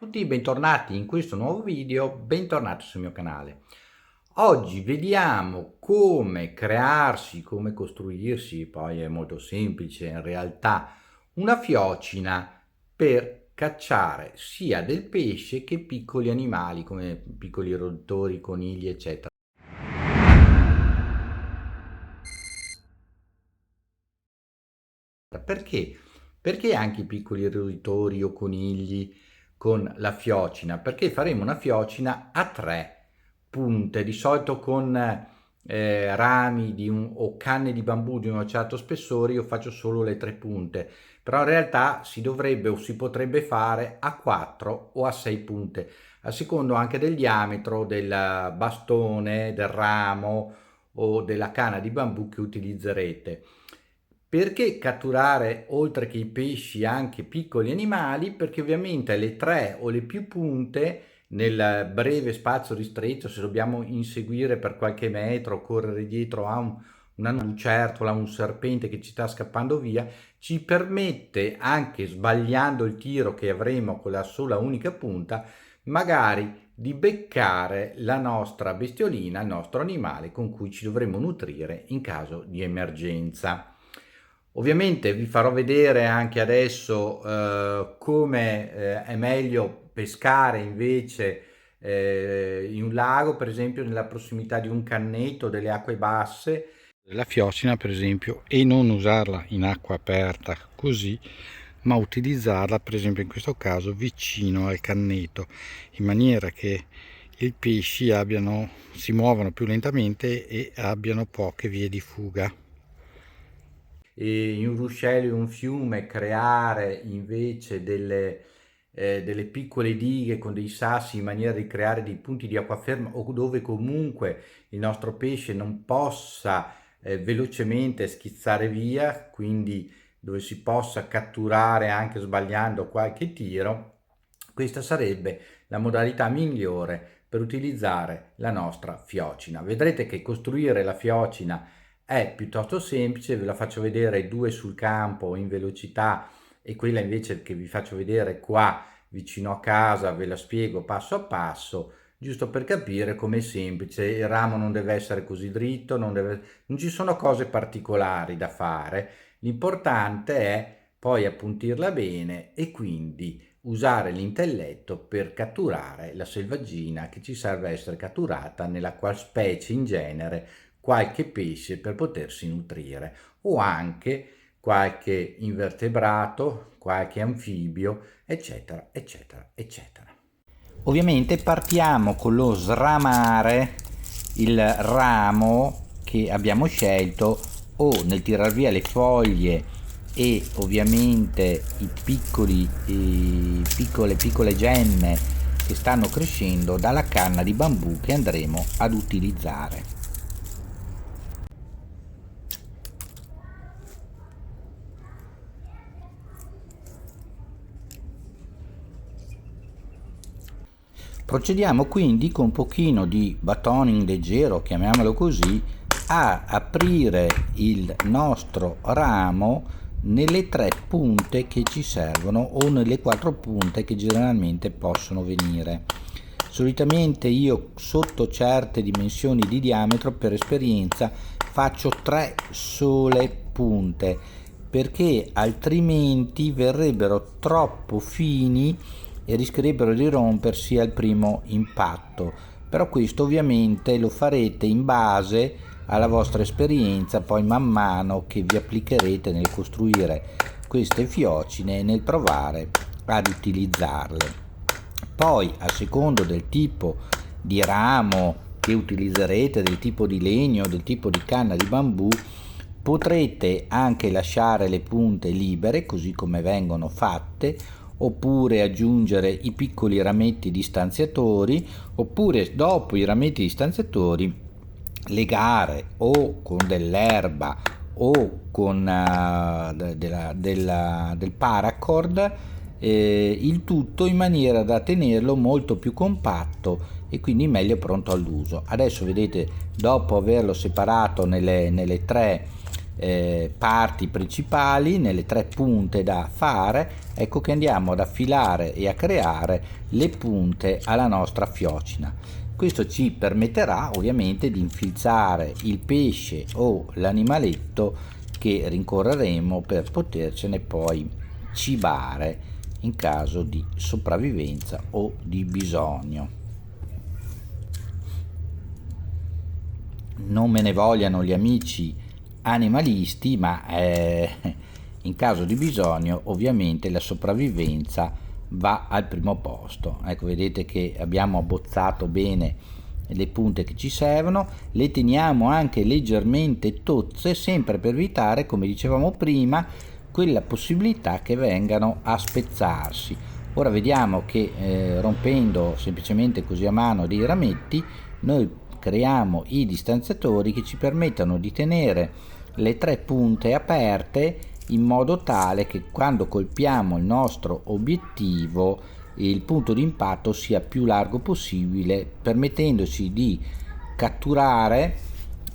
Tutti bentornati in questo nuovo video, bentornati sul mio canale. Oggi vediamo come crearsi, come costruirsi, poi è molto semplice in realtà, una fiocina per cacciare sia del pesce che piccoli animali come piccoli roditori, conigli, eccetera. Perché? Perché anche i piccoli roditori o conigli con la fiocina? Perché faremo una fiocina a 3 punte, di solito con rami o canne di bambù di un certo spessore. Io faccio solo le 3 punte, però in realtà si dovrebbe o si potrebbe fare a 4 o a 6 punte, a secondo anche del diametro del bastone, del ramo o della canna di bambù che utilizzerete. Perché catturare oltre che i pesci anche piccoli animali? Perché ovviamente le 3 o le più punte nel breve spazio ristretto, se dobbiamo inseguire per qualche metro, correre dietro a una lucertola, un serpente che ci sta scappando via, ci permette, anche sbagliando il tiro che avremo con la sola unica punta, magari di beccare la nostra bestiolina, il nostro animale con cui ci dovremo nutrire in caso di emergenza. Ovviamente vi farò vedere anche adesso come è meglio pescare invece in un lago, per esempio nella prossimità di un canneto, delle acque basse. La fiocina per esempio, e non usarla in acqua aperta così, ma utilizzarla per esempio in questo caso vicino al canneto, in maniera che i pesci si muovano più lentamente e abbiano poche vie di fuga. E in un ruscello, in un fiume, creare invece delle piccole dighe con dei sassi in maniera di creare dei punti di acqua ferma, o dove comunque il nostro pesce non possa velocemente schizzare via, quindi dove si possa catturare anche sbagliando qualche tiro. Questa sarebbe la modalità migliore per utilizzare la nostra fiocina. Vedrete che costruire la fiocina è piuttosto semplice, ve la faccio vedere 2 sul campo in velocità, e quella invece che vi faccio vedere qua vicino a casa ve la spiego passo a passo, giusto per capire com'è semplice. Il ramo non deve essere così dritto, non ci sono cose particolari da fare, l'importante è poi appuntirla bene e quindi usare l'intelletto per catturare la selvaggina che ci serve essere catturata, nella qual specie in genere qualche pesce per potersi nutrire, o anche qualche invertebrato, qualche anfibio, eccetera, eccetera, eccetera. Ovviamente partiamo con lo sramare il ramo che abbiamo scelto, o nel tirar via le foglie e ovviamente piccole gemme che stanno crescendo dalla canna di bambù che andremo ad utilizzare. Procediamo quindi con un pochino di batoning leggero, chiamiamolo così, a aprire il nostro ramo nelle 3 punte che ci servono, o nelle 4 punte che generalmente possono venire. Solitamente io, sotto certe dimensioni di diametro, per esperienza faccio 3 sole punte, perché altrimenti verrebbero troppo fini e rischierebbero di rompersi al primo impatto. Però questo ovviamente lo farete in base alla vostra esperienza, poi man mano che vi applicherete nel costruire queste fiocine e nel provare ad utilizzarle. Poi, a secondo del tipo di ramo che utilizzerete, del tipo di legno, del tipo di canna di bambù, potrete anche lasciare le punte libere così come vengono fatte, oppure aggiungere i piccoli rametti distanziatori, oppure dopo i rametti distanziatori legare o con dell'erba o con del paracord, il tutto in maniera da tenerlo molto più compatto e quindi meglio pronto all'uso. Adesso vedete, dopo averlo separato nelle 3 parti principali, nelle 3 punte da fare, ecco che andiamo ad affilare e a creare le punte alla nostra fiocina. Questo ci permetterà ovviamente di infilzare il pesce o l'animaletto che rincorreremo per potercene poi cibare in caso di sopravvivenza o di bisogno. Non me ne vogliano gli amici animalisti, ma in caso di bisogno ovviamente la sopravvivenza va al primo posto. Ecco, vedete che abbiamo abbozzato bene le punte che ci servono, le teniamo anche leggermente tozze, sempre per evitare, come dicevamo prima, quella possibilità che vengano a spezzarsi. Ora vediamo che rompendo semplicemente così a mano dei rametti, noi creiamo i distanziatori che ci permettono di tenere le 3 punte aperte in modo tale che quando colpiamo il nostro obiettivo il punto di impatto sia più largo possibile, permettendoci di catturare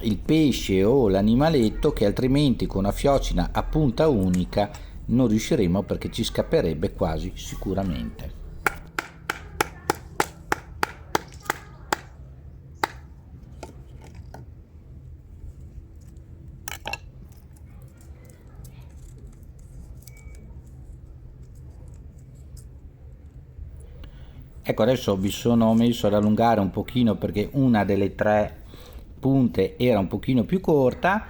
il pesce o l'animaletto che altrimenti con una fiocina a punta unica non riusciremo, perché ci scapperebbe quasi sicuramente. Ecco, adesso mi sono messo ad allungare un pochino perché una delle 3 punte era un pochino più corta,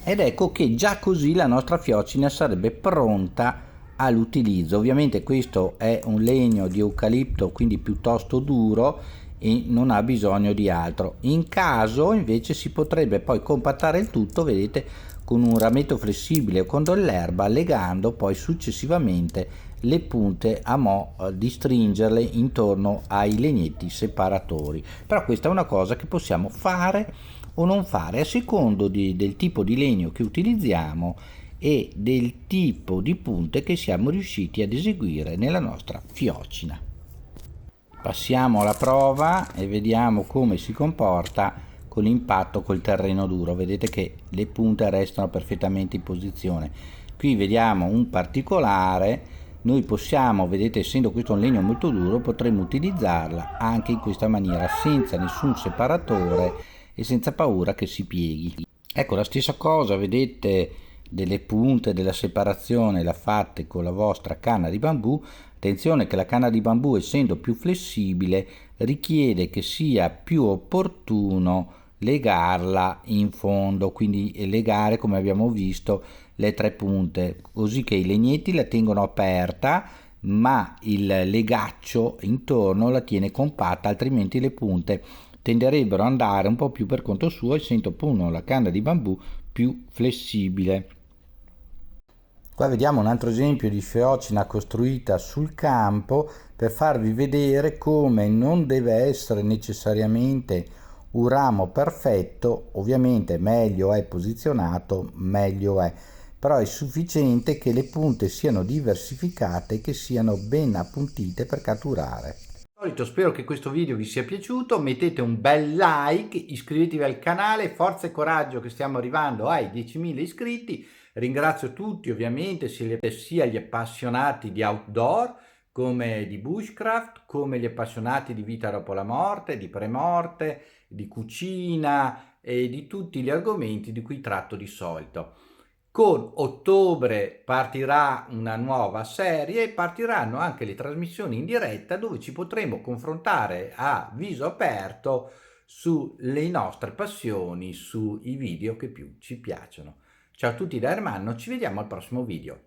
ed ecco che già così la nostra fiocina sarebbe pronta all'utilizzo. Ovviamente questo è un legno di eucalipto, quindi piuttosto duro, e non ha bisogno di altro. In caso invece si potrebbe poi compattare il tutto, vedete, con un rametto flessibile o con dell'erba, legando poi successivamente le punte a mo' di stringerle intorno ai legnetti separatori. Però questa è una cosa che possiamo fare o non fare a secondo del tipo di legno che utilizziamo e del tipo di punte che siamo riusciti ad eseguire nella nostra fiocina. Passiamo alla prova e vediamo come si comporta con l'impatto col terreno duro. Vedete che le punte restano perfettamente in posizione. Qui vediamo un particolare. Noi possiamo, vedete, essendo questo un legno molto duro, potremmo utilizzarla anche in questa maniera, senza nessun separatore e senza paura che si pieghi. Ecco, la stessa cosa, vedete, delle punte della separazione la fate con la vostra canna di bambù. Attenzione che la canna di bambù, essendo più flessibile, richiede che sia più opportuno legarla in fondo, quindi legare, come abbiamo visto, le 3 punte, così che i legnetti la tengono aperta ma il legaccio intorno la tiene compatta, altrimenti le punte tenderebbero ad andare un po' più per conto suo, essendo appunto la canna di bambù più flessibile. Qua vediamo un altro esempio di fiocina costruita sul campo per farvi vedere come non deve essere necessariamente un ramo perfetto. Ovviamente meglio è posizionato, meglio è, però è sufficiente che le punte siano diversificate e che siano ben appuntite per catturare. Spero che questo video vi sia piaciuto, mettete un bel like, iscrivetevi al canale, forza e coraggio che stiamo arrivando ai 10.000 iscritti. Ringrazio tutti ovviamente, sia gli appassionati di outdoor come di bushcraft, come gli appassionati di vita dopo la morte, di premorte, di cucina e di tutti gli argomenti di cui tratto di solito. Con ottobre partirà una nuova serie e partiranno anche le trasmissioni in diretta dove ci potremo confrontare a viso aperto sulle nostre passioni, sui video che più ci piacciono. Ciao a tutti da Ermanno, ci vediamo al prossimo video.